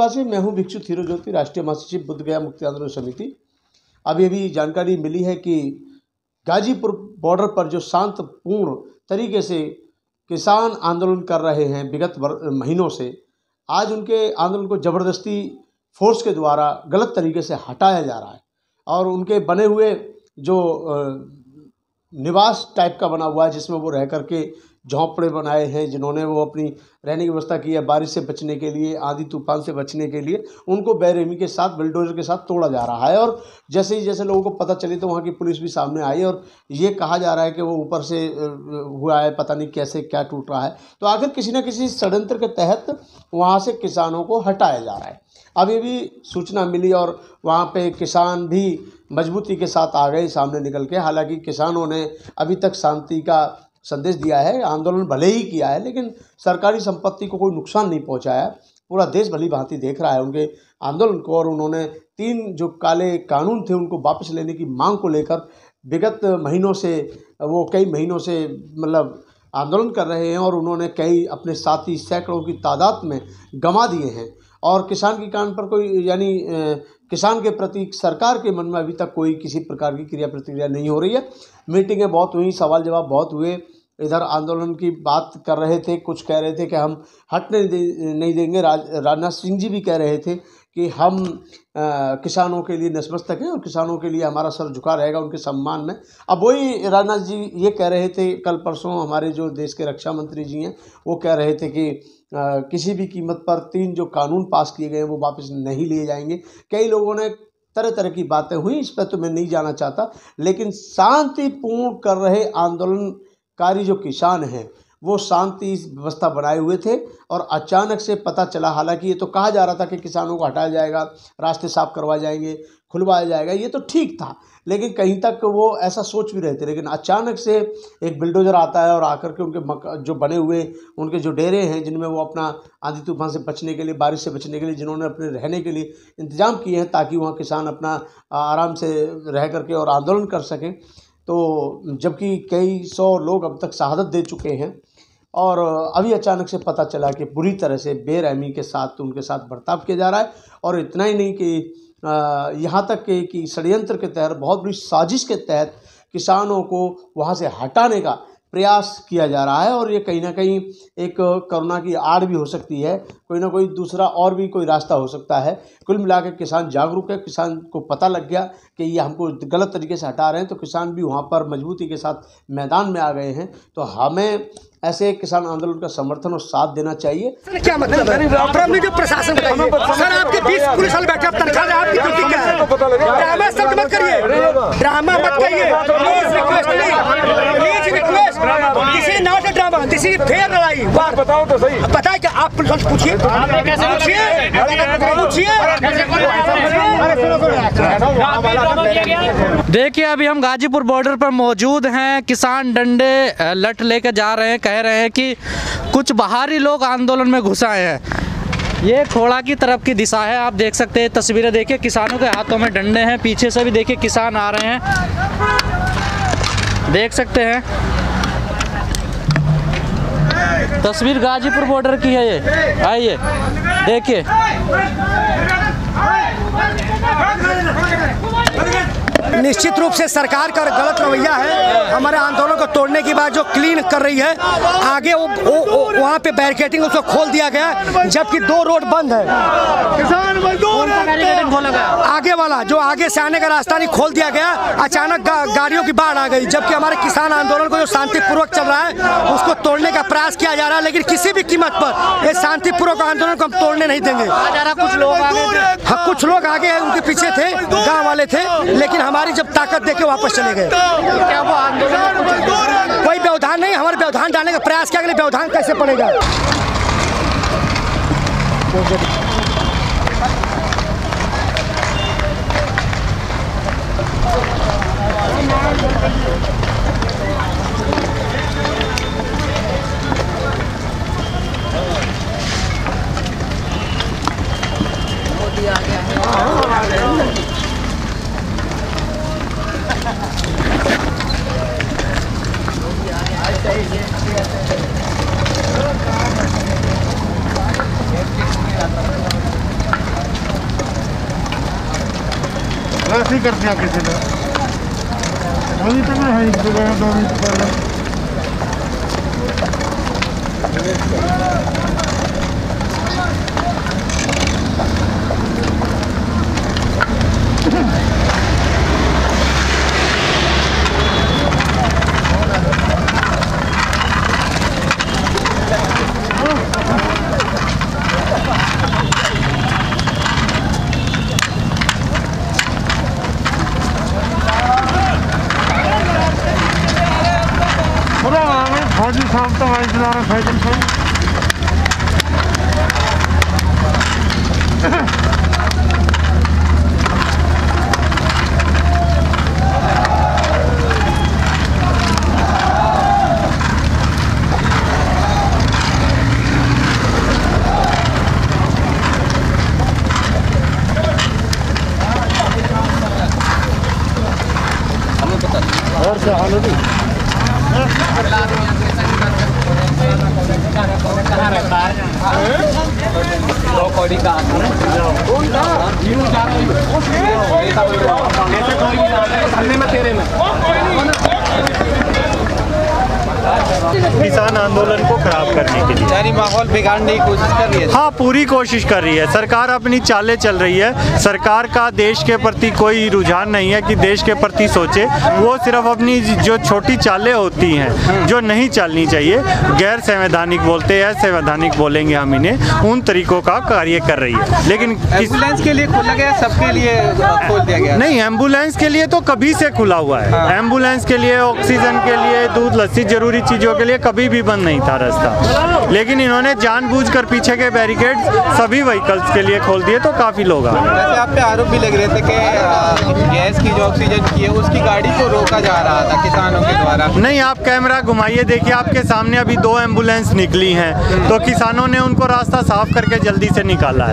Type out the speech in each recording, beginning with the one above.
देशवासी, मैं हूं भिक्षु थिरोज्योति, राष्ट्रीय महासचिव बुद्ध गया मुक्ति आंदोलन समिति। अभी जानकारी मिली है कि गाजीपुर बॉर्डर पर जो शांतपूर्ण तरीके से किसान आंदोलन कर रहे हैं विगत महीनों से, आज उनके आंदोलन को ज़बरदस्ती फोर्स के द्वारा गलत तरीके से हटाया जा रहा है। और उनके बने हुए जो निवास टाइप का बना हुआ है, जिसमें वो रह करके झोंपड़े बनाए हैं, जिन्होंने वो अपनी रहने की व्यवस्था की है बारिश से बचने के लिए, आंधी तूफान से बचने के लिए, उनको बेरहमी के साथ बिल्डोजर के साथ तोड़ा जा रहा है। और जैसे लोगों को पता चली तो वहाँ की पुलिस भी सामने आई और ये कहा जा रहा है कि वो ऊपर से हुआ है, पता नहीं कैसे क्या टूट रहा है। तो आखिर किसी न किसी षड्यंत्र के तहत वहाँ से किसानों को हटाया जा रहा है। अभी भी सूचना मिली और वहाँ पे किसान भी मजबूती के साथ आ गए सामने निकल के। हालांकि किसानों ने अभी तक शांति का संदेश दिया है, आंदोलन भले ही किया है लेकिन सरकारी संपत्ति को कोई नुकसान नहीं पहुंचाया। पूरा देश भली भांति देख रहा है उनके आंदोलन को। और उन्होंने 3 जो काले कानून थे उनको वापस लेने की मांग को लेकर विगत महीनों से, वो कई महीनों से मतलब आंदोलन कर रहे हैं और उन्होंने कई अपने साथी सैकड़ों की तादाद में गंवा दिए हैं। और किसान की कान पर कोई यानी किसान के प्रति सरकार के मन में अभी तक कोई किसी प्रकार की क्रिया प्रतिक्रिया नहीं हो रही है। मीटिंगें बहुत हुई, सवाल जवाब बहुत हुए। इधर आंदोलन की बात कर रहे थे, कुछ कह रहे थे कि हम हटने नहीं देंगे। राजनाथ सिंह जी भी कह रहे थे कि हम किसानों के लिए नतमस्तक हैं और किसानों के लिए हमारा सर झुका रहेगा उनके सम्मान में। अब वही राजनाथ जी ये कह रहे थे, कल परसों हमारे जो देश के रक्षा मंत्री जी हैं वो कह रहे थे कि किसी भी कीमत पर 3 जो कानून पास किए गए हैं वो वापस नहीं लिए जाएंगे। कई लोगों ने तरह तरह की बातें हुई, इस पर तो मैं नहीं जाना चाहता। लेकिन शांतिपूर्ण कर रहे आंदोलनकारी जो किसान हैं वो शांति व्यवस्था बनाए हुए थे और अचानक से पता चला, हालांकि ये तो कहा जा रहा था कि किसानों को हटाया जाएगा, रास्ते साफ करवाए जाएंगे, खुलवाया जाएगा, ये तो ठीक था। लेकिन कहीं तक वो ऐसा सोच भी रहे थे। लेकिन अचानक से एक बिल्डोजर आता है और आकर के उनके जो बने हुए उनके जो डेरे हैं, जिनमें वो अपना आंधी तूफान से बचने के लिए, बारिश से बचने के लिए जिन्होंने अपने रहने के लिए इंतजाम किए हैं ताकि वहाँ किसान अपना आराम से रह करके और आंदोलन कर सकें, तो जबकि कई 100 लोग अब तक शहादत दे चुके हैं। और अभी अचानक से पता चला कि बुरी तरह से बेरहमी के साथ उनके साथ बर्ताव किया जा रहा है। और इतना ही नहीं कि यहाँ तक कि षड्यंत्र के तहत, बहुत बड़ी साजिश के तहत किसानों को वहाँ से हटाने का प्रयास किया जा रहा है। और ये कहीं ना कहीं एक करुणा की आड़ भी हो सकती है, कोई ना कोई दूसरा और भी कोई रास्ता हो सकता है। कुल मिलाकर किसान जागरूक है, किसान को पता लग गया कि ये हमको गलत तरीके से हटा रहे हैं, तो किसान भी वहाँ पर मजबूती के साथ मैदान में आ गए हैं। तो हमें ऐसे किसान आंदोलन का समर्थन और साथ देना चाहिए। क्या मतलब है जो प्रशासन सर आपके 20 पुलिस वाले बैठे, आप तनख्वाह आपकी ड्यूटी क्या है? ड्रामा शब्द मत करिए, ड्रामा मत करिए, प्लीज रिक्वेस्ट नहीं, प्लीज रिक्वेस्ट, किसी नॉट ड्रामा, किसी फेयर लड़ाई। बात बताओ तो सही, पता है क्या आप पुलिस वाले पूछिए, देखिए अभी हम गाजीपुर बॉर्डर पर मौजूद हैं। किसान डंडे लट लेकर जा रहे हैं, कह रहे हैं कि कुछ बाहरी लोग आंदोलन में घुस आए हैं। ये खोड़ा की तरफ की दिशा है, आप देख सकते हैं तस्वीरें। देखिए किसानों के हाथों में डंडे हैं, पीछे से भी देखिए किसान आ रहे हैं, देख सकते हैं। तस्वीर गाजीपुर बॉर्डर की है ये, आइए देखिए। निश्चित रूप से सरकार का गलत रवैया है। हमारे आंदोलन को तोड़ने की बात जो क्लीन कर रही है, आगे वहाँ पे बैरिकेडिंग उसको खोल दिया गया, जबकि 2 रोड बंद है। किसान मजदूर आगे वाला जो आगे से आने का रास्ता नहीं खोल दिया गया, अचानक गाड़ियों की बाढ़ आ गई। जबकि हमारे किसान आंदोलन को जो शांतिपूर्वक चल रहा है उसको तोड़ने का प्रयास किया जा रहा है। लेकिन किसी भी कीमत पर इस शांतिपूर्वक आंदोलन को हम तोड़ने नहीं देंगे। कुछ लोग आगे उनके पीछे थे, गाँव वाले थे, लेकिन हमारी जब ताकत देके वापस चले गए। क्या वो आंदोलन कोई व्यवधान नहीं, हमारे व्यवधान डालने का प्रयास किया, व्यवधान कैसे पड़ेगा? मोदी आ गया है। ऐसे ही कर दिया किसी ने, अभी तक है 2 मिनट पहले। फौजी साहब तो वाइस चला रहे फैजल साहब। और से हाल होती कहाँ रहता है? किसान आंदोलन को खराब करने के लिए यानी माहौल बिगाड़ने की कोशिश कर रही है। हाँ, पूरी कोशिश कर रही है। सरकार अपनी चालें चल रही है। सरकार का देश के प्रति कोई रुझान नहीं है कि देश के प्रति सोचे। वो सिर्फ अपनी जो छोटी चालें होती हैं जो नहीं चलनी चाहिए, गैर संवैधानिक बोलते हैं, संवैधानिक बोलेंगे हम इन्हें, उन तरीकों का कार्य कर रही है। लेकिन एम्बुलेंस के लिए खोला गया, सबके लिए खोल दिया गया? नहीं, एम्बुलेंस के लिए तो कभी से खुला हुआ है। हाँ। एम्बुलेंस के लिए, ऑक्सीजन के लिए, दूध लस्सी जरूरी चीज़ों के लिए कभी भी बंद नहीं था रास्ता। लेकिन इन्होंने जानबूझकर पीछे के बैरिकेड सभी व्हीकल्स के लिए खोल दिए, तो काफ़ी लोग आ गए। वैसे आप पे आरोप भी लग रहे थे कि गैस की जो ऑक्सीजन की है उसकी गाड़ी को रोका जा रहा था किसानों के द्वारा। नहीं, आप कैमरा घुमाइए, देखिए आपके सामने अभी 2 एम्बुलेंस निकली हैं, तो किसानों ने उनको रास्ता साफ करके जल्दी से निकाला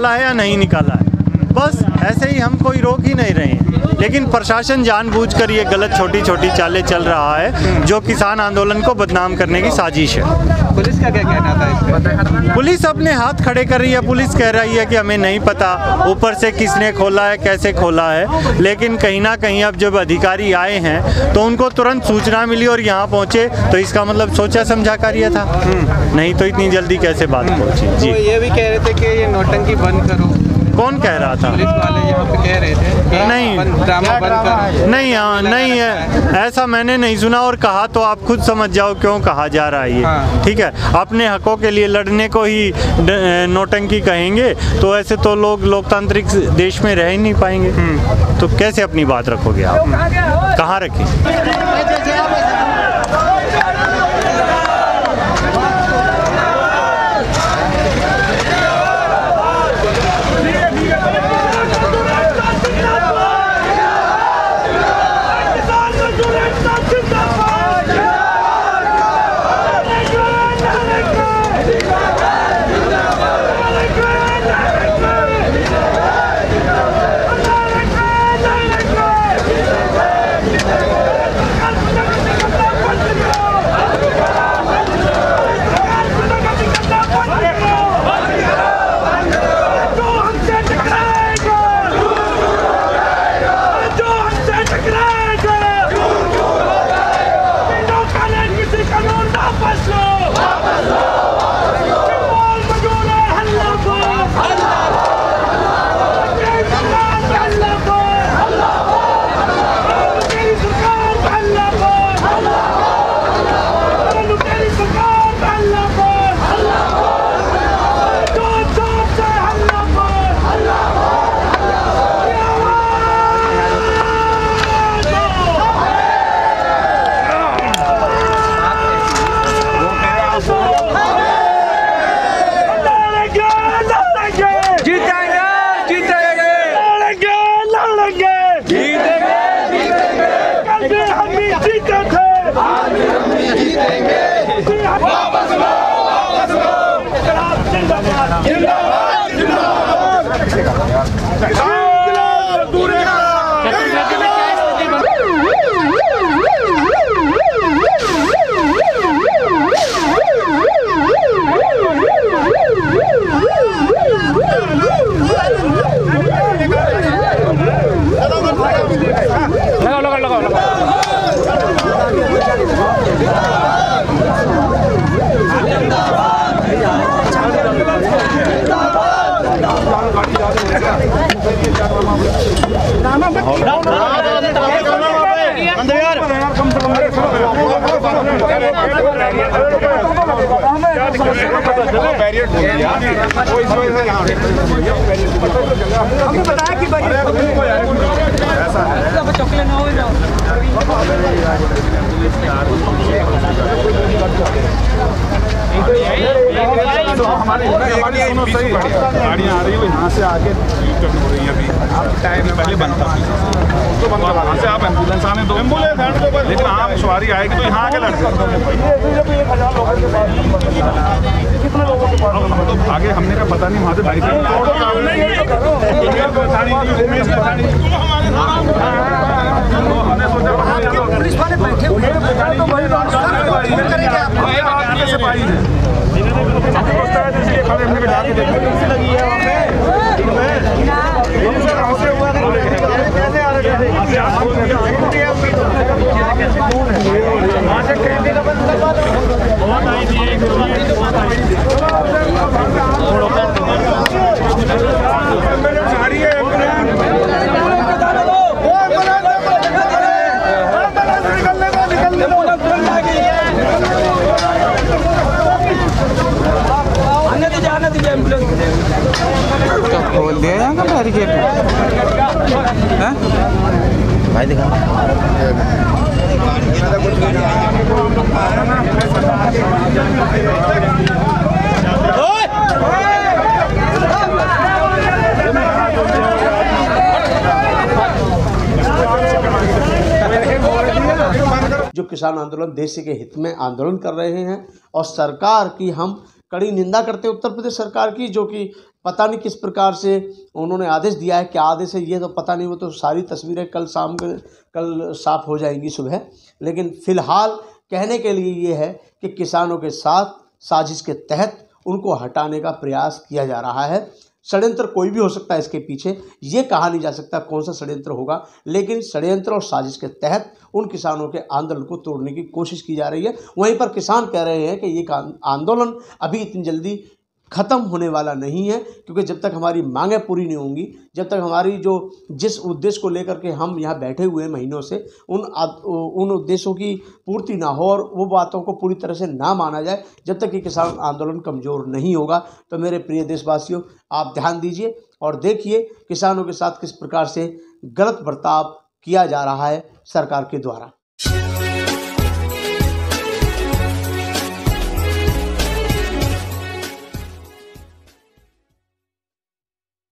है या नहीं निकाला है? बस ऐसे ही हम कोई रोक ही नहीं रहे हैं। लेकिन प्रशासन जानबूझकर ये गलत छोटी छोटी चालें चल रहा है जो किसान आंदोलन को बदनाम करने की साजिश है। पुलिस का क्या कहना था इस पे? पुलिस अपने हाथ खड़े कर रही है। पुलिस कह रही है कि हमें नहीं पता ऊपर से किसने खोला है, कैसे खोला है। लेकिन कहीं ना कहीं अब जब अधिकारी आए हैं तो उनको तुरंत सूचना मिली और यहाँ पहुँचे, तो इसका मतलब सोचा समझा कार्य था। नहीं तो इतनी जल्दी कैसे बात पहुँची? जी, तो ये भी कह रहे थे कि ये नौटंकी बंद करो। कौन कह रहा था? पुलिस वाले यहाँ पे कह रहे थे कि नहीं, ड्रामा बंद करो। नहीं, नहीं है, ऐसा मैंने नहीं सुना। और कहा तो आप खुद समझ जाओ क्यों कहा जा रहा है ये। हाँ। ठीक है, अपने हकों के लिए लड़ने को ही नौटंकी कहेंगे तो ऐसे तो लोग लोकतांत्रिक देश में रह ही नहीं पाएंगे। तो कैसे अपनी बात रखोगे आप? कहाँ रखें? गाड़ियाँ आ रही है यहाँ से आके हो रही है। अभी टाइम में पहले बंद था तो बंद था, वहाँ से आप एम्बुलेंस आने दो, लेकिन आप सवारी आएगी तो यहाँ आके लड़के तो आगे हमने का पता नहीं, वहाँ से बाइक हमने सोचा पुलिस वाले बैठे हुए हैं खोल दिया यहाँ का बैरिकेड भाई दिखा जो किसान आंदोलन देश के हित में आंदोलन कर रहे हैं और सरकार की हम कड़ी निंदा करते हैं, उत्तर प्रदेश सरकार की, जो कि पता नहीं किस प्रकार से उन्होंने आदेश दिया है। क्या आदेश है ये तो पता नहीं, वो तो सारी तस्वीरें कल साफ हो जाएंगी सुबह। लेकिन फ़िलहाल कहने के लिए ये है कि किसानों के साथ साजिश के तहत उनको हटाने का प्रयास किया जा रहा है। षड्यंत्र कोई भी हो सकता है इसके पीछे, ये कहा नहीं जा सकता कौन सा षड्यंत्र होगा, लेकिन षड्यंत्र और साजिश के तहत उन किसानों के आंदोलन को तोड़ने की कोशिश की जा रही है। वहीं पर किसान कह रहे हैं कि ये आंदोलन अभी इतनी जल्दी ख़त्म होने वाला नहीं है, क्योंकि जब तक हमारी मांगें पूरी नहीं होंगी, जब तक हमारी जिस उद्देश्य को लेकर के हम यहाँ बैठे हुए हैं महीनों से, उन उद्देश्यों की पूर्ति ना हो और वो बातों को पूरी तरह से ना माना जाए, जब तक कि किसान आंदोलन कमज़ोर नहीं होगा। तो मेरे प्रिय देशवासियों, आप ध्यान दीजिए और देखिए किसानों के साथ किस प्रकार से गलत बर्ताव किया जा रहा है सरकार के द्वारा।